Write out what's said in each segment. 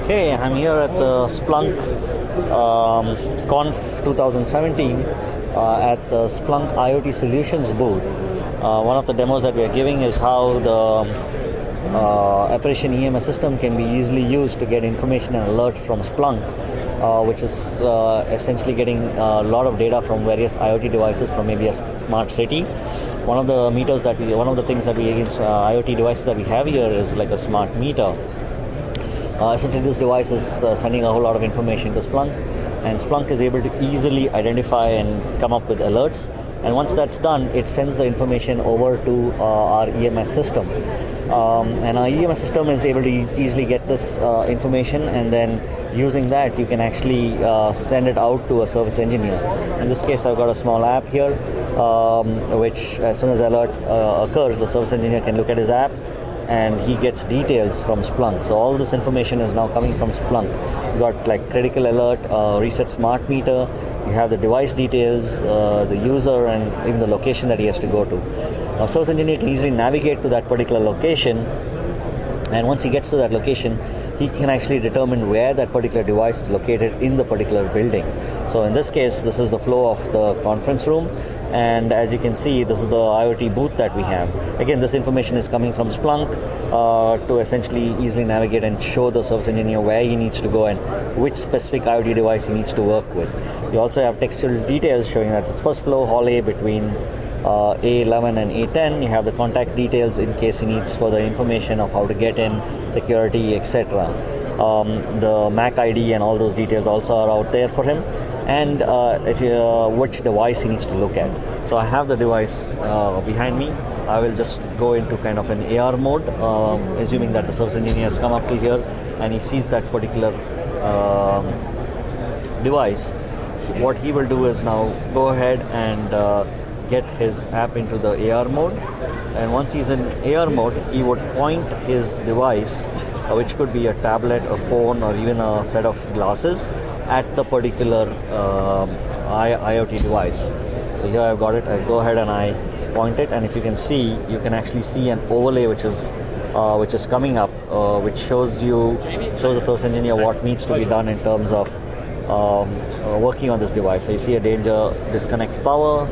Hey, I'm here at the Splunk Conf 2017 at the Splunk IoT Solutions booth. One of the demos that we are giving is how the Appearition EMS system can be easily used to get information and alerts from Splunk, which is essentially getting a lot of data from various IoT devices from maybe a smart city. One of the things that we IoT devices that we have here is like a smart meter. Essentially, this device is sending a whole lot of information to Splunk, and Splunk is able to easily identify and come up with alerts. And once that's done, it sends the information over to our EMS system. And our EMS system is able to easily get this information, and then using that, you can actually send it out to a service engineer. In this case, I've got a small app here, which as soon as the alert occurs, the service engineer can look at his app, and he gets details from Splunk. So all this information is now coming from Splunk. You got like critical alert, reset smart meter, you have the device details, the user, and even the location that he has to go to. Now, service engineer can easily navigate to that particular location, and once he gets to that location, he can actually determine where that particular device is located in the particular building. So in this case, this is the flow of the conference room, and as you can see, this is the IoT booth that we have. Again, this information is coming from Splunk to essentially easily navigate and show the service engineer where he needs to go and which specific IoT device he needs to work with. You also have textual details showing that it's first flow hallway between A11 and A10. You have the contact details in case he needs further information of how to get in, security, etc. The MAC ID and all those details also are out there for him, and which device he needs to look at. So I have the device behind me. I will just go into kind of an AR mode, assuming that the service engineer has come up to here and he sees that particular device. What he will do is now go ahead and get his app into the AR mode, and once he's in AR mode, he would point his device, which could be a tablet, a phone, or even a set of glasses, at the particular IoT device. So here I've got it. I go ahead and I point it, and if you can see, you can actually see an overlay which is coming up, which shows the service engineer what needs to be done in terms of working on this device. So you see a danger, disconnect power,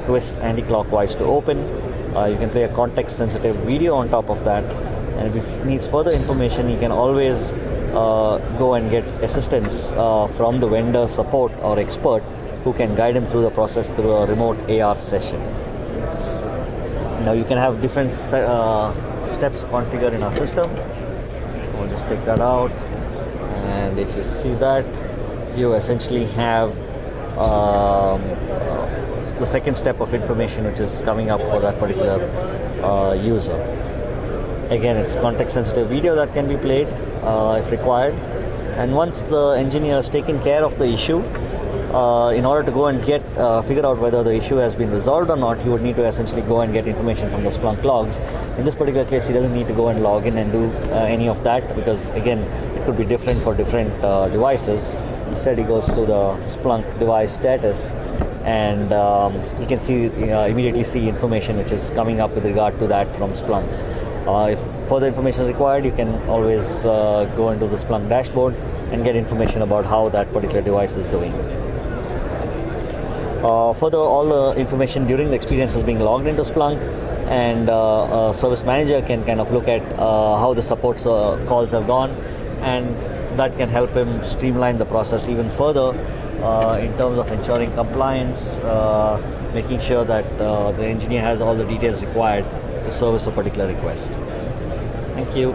twist anti-clockwise to open. You can play a context-sensitive video on top of that, and if he needs further information, he can always go and get assistance from the vendor support or expert who can guide him through the process through a remote AR session. Now you can have different steps configured in our system. We'll just take that out, and if you see that, you essentially have the second step of information which is coming up for that particular user. Again, it's context-sensitive video that can be played if required. And once the engineer has taken care of the issue, in order to go and figure out whether the issue has been resolved or not, he would need to essentially go and get information from the Splunk logs. In this particular case, he doesn't need to go and log in and do any of that, because again, it could be different for different devices. Instead, he goes to the Splunk device status, and he can immediately see information which is coming up with regard to that from Splunk. If further information is required, you can always go into the Splunk dashboard and get information about how that particular device is doing. Further, all the information during the experience is being logged into Splunk, and a service manager can kind of look at how the support calls have gone, and that can help him streamline the process even further in terms of ensuring compliance, making sure that the engineer has all the details required to service a particular request. Thank you.